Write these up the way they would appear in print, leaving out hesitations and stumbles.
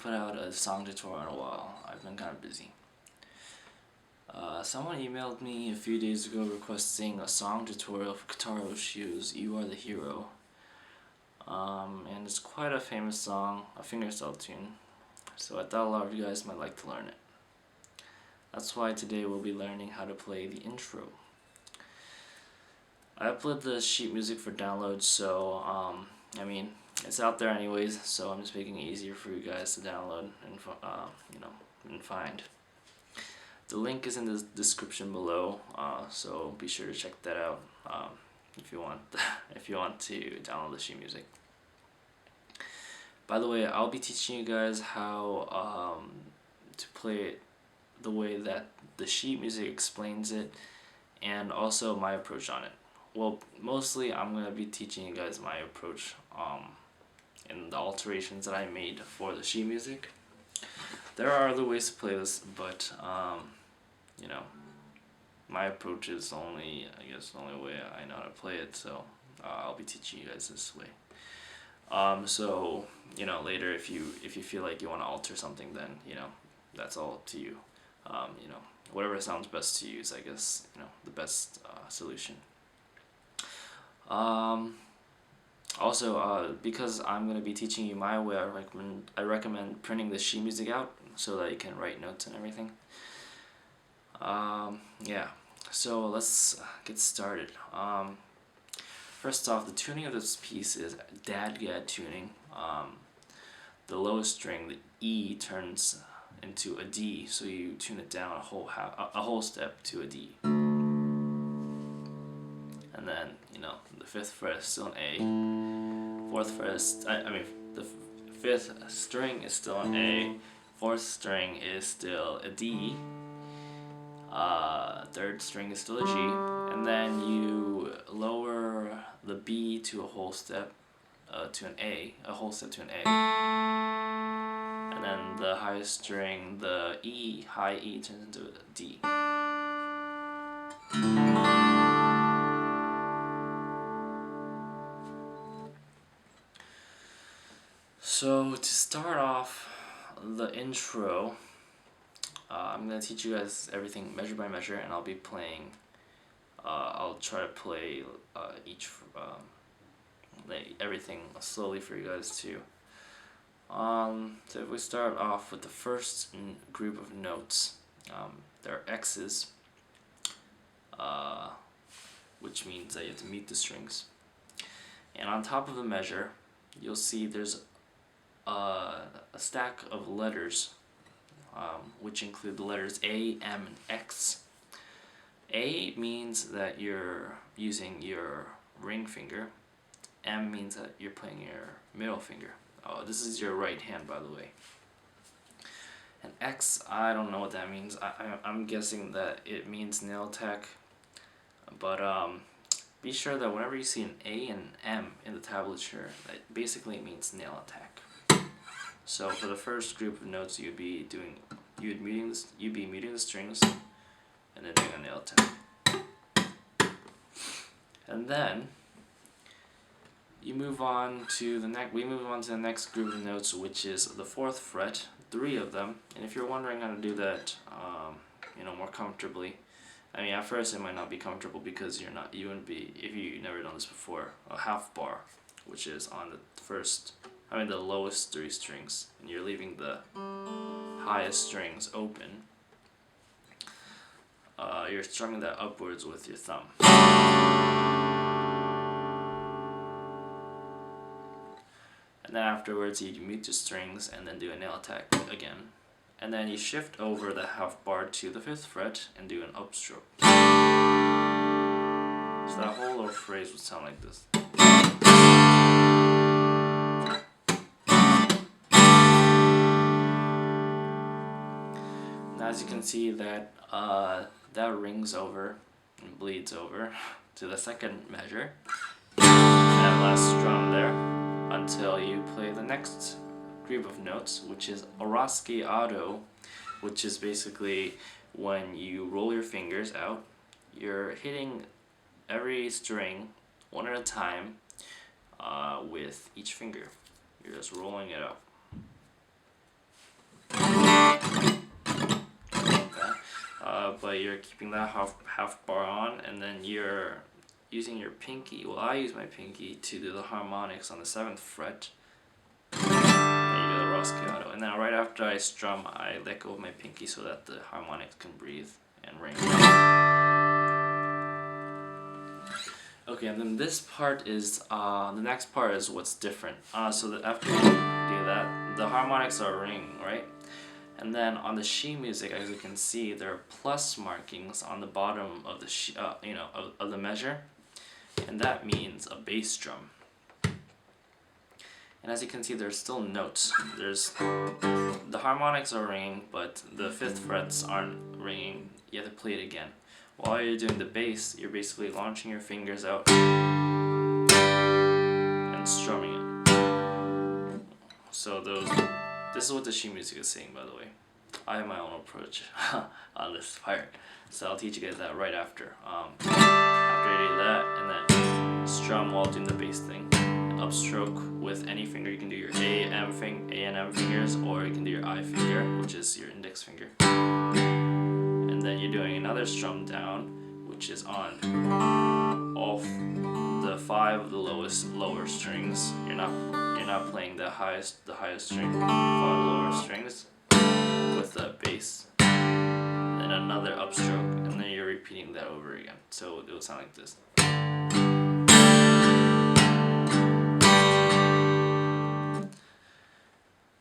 put out a song tutorial in a while. I've been kind of busy. Someone emailed me a few days ago requesting a song tutorial for Kotaro Oshio's You Are the Hero. And it's quite a famous song, a fingerstyle tune, so I thought a lot of you guys might like to learn it. That's why today we'll be learning how to play the intro. I uploaded the sheet music for download, so I mean, it's out there anyways, so I'm just making it easier for you guys to download and find. The link is in the description below, so be sure to check that out if you want to download the sheet music. By the way, I'll be teaching you guys how to play it the way that the sheet music explains it, and also my approach on it. Well, mostly I'm going to be teaching you guys my approach in the alterations that I made for the sheet music. There are other ways to play this, but my approach is the only way I know how to play it, so I'll be teaching you guys this way. So later if you feel like you want to alter something, then that's all up to you. Whatever sounds best to you is, I guess, the best solution. Also, because I'm going to be teaching you my way, I recommend printing the sheet music out so that you can write notes and everything. Yeah, so let's get started. First off, the tuning of this piece is Rasgueado tuning. The lowest string, the E, turns into a D, so you tune it down a whole step to a D. And then the fifth fret is still an A. The fifth string is still an A. Fourth string is still a D. Third string is still a G, and then you lower the B to a whole step to an A, and then the highest string, the E, high E, turns into a D. So to start off the intro, I'm going to teach you guys everything measure by measure, and I'll be playing, I'll try to play everything slowly for you guys too. So if we start off with the first group of notes, there are X's, which means that you have to mute the strings. And on top of the measure, you'll see there's a stack of letters, which include the letters A, M, and X. A means that you're using your ring finger. M means that you're playing your middle finger. Oh, this is your right hand, by the way. And X, I don't know what that means. I'm guessing that it means nail attack. But be sure that whenever you see an A and M in the tablature, that basically means nail attack. So for the first group of notes, you'd be muting the strings, and then doing a nail attack. And then we move on to the next group of notes, which is the fourth fret, 3 of them. And if you're wondering how to do that, more comfortably, I mean, at first it might not be comfortable because you wouldn't be, if you've never done this before, a half bar, which is on the the lowest 3 strings, and you're leaving the highest strings open. You're strumming that upwards with your thumb. And then afterwards you mute the strings and then do a nail attack again. And then you shift over the half bar to the 5th fret and do an upstroke. So that whole little phrase would sound like this. Now as you can see, that rings over and bleeds over to the second measure. That last strum there, until you play the next group of notes, which is a Rasgueado, which is basically when you roll your fingers out, you're hitting every string one at a time with each finger. You're just rolling it out. but you're keeping that half bar on, and then you're using your pinky. Well, I use my pinky to do the harmonics on the 7th fret. And you do the Rasgueado, and then right after I strum, I let go of my pinky so that the harmonics can breathe and ring. Okay, and then this part is the next part is what's different. So that after you do that, the harmonics are ringing, right? And then on the sheet music, as you can see, there are plus markings on the bottom of the of the measure, and that means a bass drum. And as you can see, there's still notes. The harmonics are ringing, but the 5th frets aren't ringing. You have to play it again. While you're doing the bass, you're basically launching your fingers out and strumming it. So this is what the sheet music is saying, by the way. I have my own approach on this part, so I'll teach you guys that right after. After you do that, and then strum while doing the bass thing. Upstroke with any finger. You can do your A and M fingers, or you can do your I finger, which is your index finger. And then you're doing another strum down, which is on all the 5 of the lower strings. You're not playing the highest string, 5 lower strings with the bass. Then another upstroke, and then you're repeating that over again. So it will sound like this.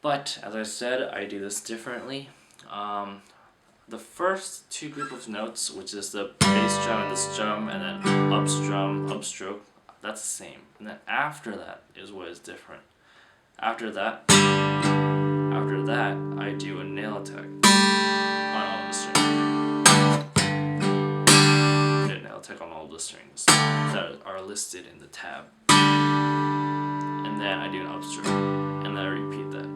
But as I said, I do this differently. The first 2 group of notes, which is the bass drum and the strum, and then up strum, upstroke, that's the same. And then after that is what is different. After that, I do a nail attack on all the strings. I do a nail attack on all the strings that are listed in the tab. And then I do an upstroke, and then I repeat that.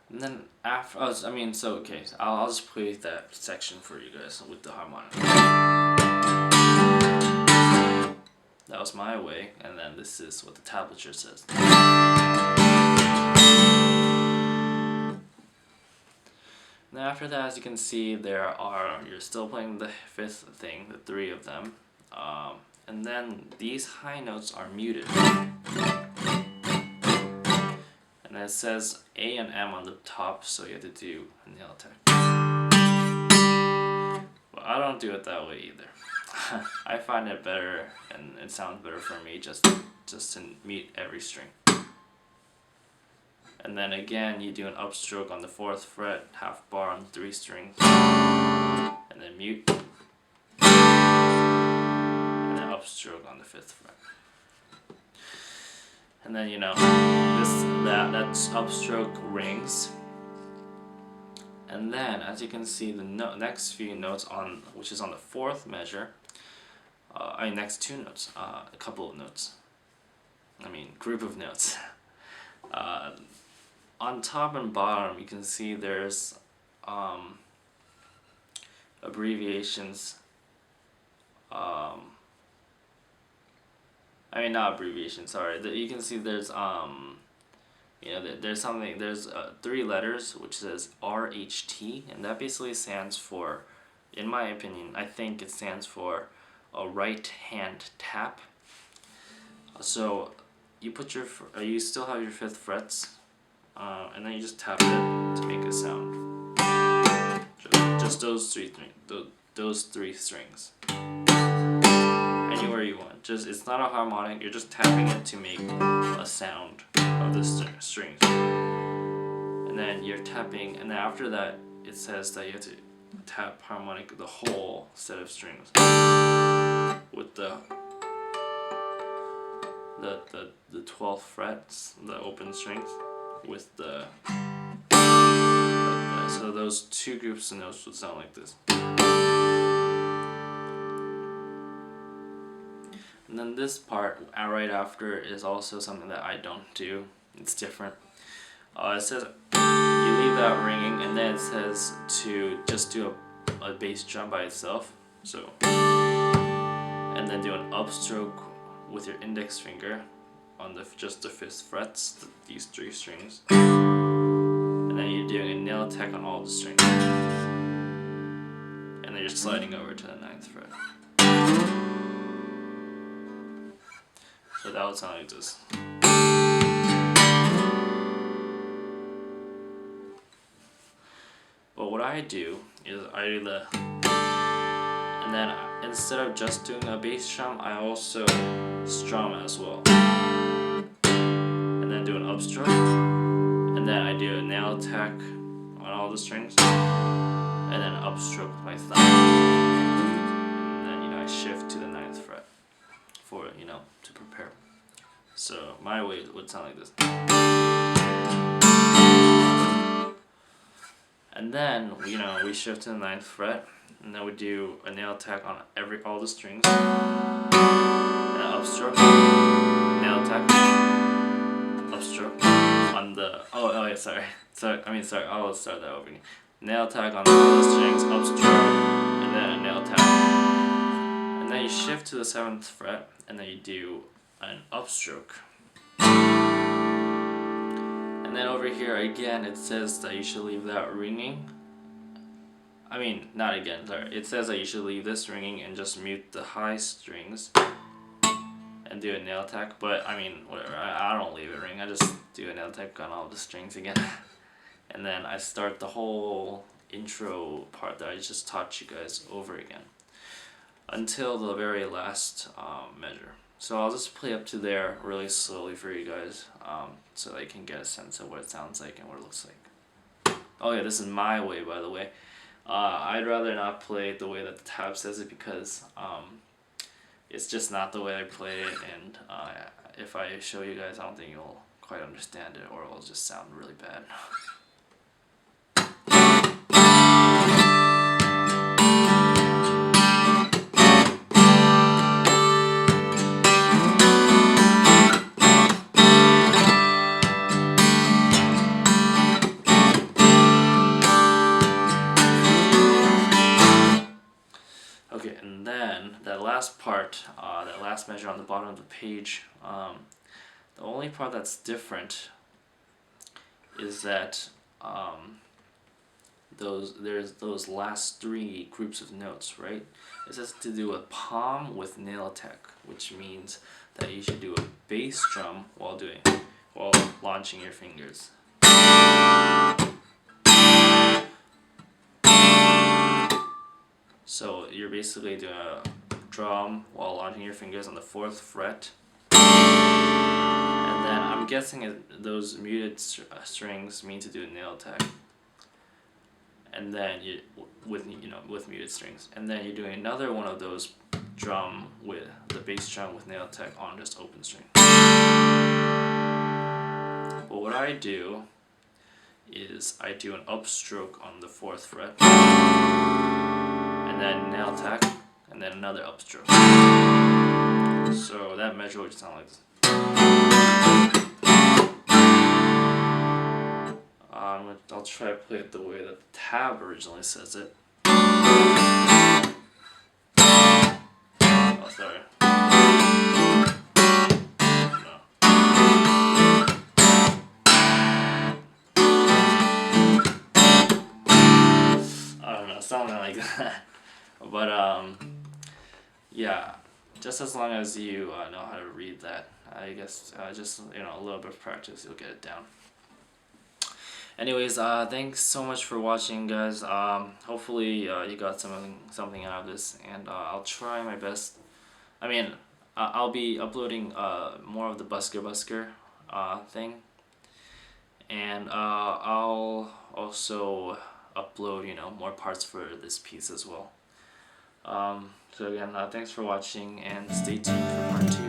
And then after, okay, I'll just play that section for you guys with the harmonic. That was my way, and then this is what the tablature says. And after that, as you can see, you're still playing the 5th thing, the 3 of them, and then these high notes are muted. And it says A and M on the top, so you have to do a nail attack. But I don't do it that way either. I find it better, and it sounds better for me just to mute every string. And then again, you do an upstroke on the 4th fret, half bar on 3 strings, and then mute, and then upstroke on the 5th fret. And then that upstroke rings. And then, as you can see, the next few notes which is on the 4th measure, next 2 notes, a couple of notes. Group of notes. On top and bottom, you can see there's abbreviations. Not abbreviations. Sorry. You can see there's there's 3 letters which says RHT, and that basically stands for, in my opinion, I think it stands for a right hand tap. So you you still have your 5th frets, and then you just tap it to make a sound. Just those 3 strings. Anywhere you want. It's not a harmonic. You're just tapping it to make a sound of the strings. And then you're tapping, and then after that, it says that you have to tap harmonic the whole set of strings with the 12 frets, the open strings, with the like that. So those 2 groups of notes would sound like this. And then this part right after is also something that I don't do. It's different. It says you leave that ringing, and then it says to just do a bass drum by itself. So, and then do an upstroke with your index finger, on just the 5th frets, these 3 strings, and then you're doing a nail attack on all the strings, and then you're sliding over to the 9th fret. So that would sound like this. But what I do is I do the, and then instead of just doing a bass strum, I also strum as well. And then do an upstroke, and then I do a nail attack on all the strings, and then upstroke with my thumb. And then, you know, I shift to the 9th fret for, you know, to prepare. So my way would sound like this. And then, you know, we shift to the 9th fret, and then we do a nail attack on all the strings, and an upstroke, nail attack, upstroke on the, oh yeah, sorry, I'll start that over again. Nail attack on all the strings, upstroke, and then a nail attack. And then you shift to the 7th fret, and then you do an upstroke. And then over here again, it says that you should leave that ringing. I mean, not again, sorry. It says that you should leave this ringing and just mute the high strings and do a nail attack. But I mean, whatever, I don't leave it ring. I just do a nail attack on all the strings again. And then I start the whole intro part that I just taught you guys over again until the very last measure. So I'll just play up to there really slowly for you guys, so that you can get a sense of what it sounds like and what it looks like. Oh yeah, this is my way, by the way. I'd rather not play it the way that the tab says it, because it's just not the way I play it, and if I show you guys, I don't think you'll quite understand it, or it'll just sound really bad. Okay, and then that last part, that last measure on the bottom of the page, the only part that's different is that there's those last 3 groups of notes, right? It says to do a palm with nail attack, which means that you should do a bass drum while launching your fingers. So you're basically doing a drum while launching your fingers on the 4th fret, and then I'm guessing those muted strings mean to do a nail attack, and then with muted strings, and then you're doing another one of those drum with the bass drum with nail attack on just open string. But what I do is I do an upstroke on the 4th fret, and then nail attack, and then another upstroke. So that measure would sound like this. I'll try to play it the way that the tab originally says it. Oh, sorry. No. I don't know, something like that. But yeah, just as long as you know how to read that, I guess just a little bit of practice, you'll get it down. Anyways, thanks so much for watching, guys. Hopefully you got something out of this, and I'll try my best. I mean, I'll be uploading more of the busker thing, and I'll also upload more parts for this piece as well. So again, thanks for watching, and stay tuned for part 2.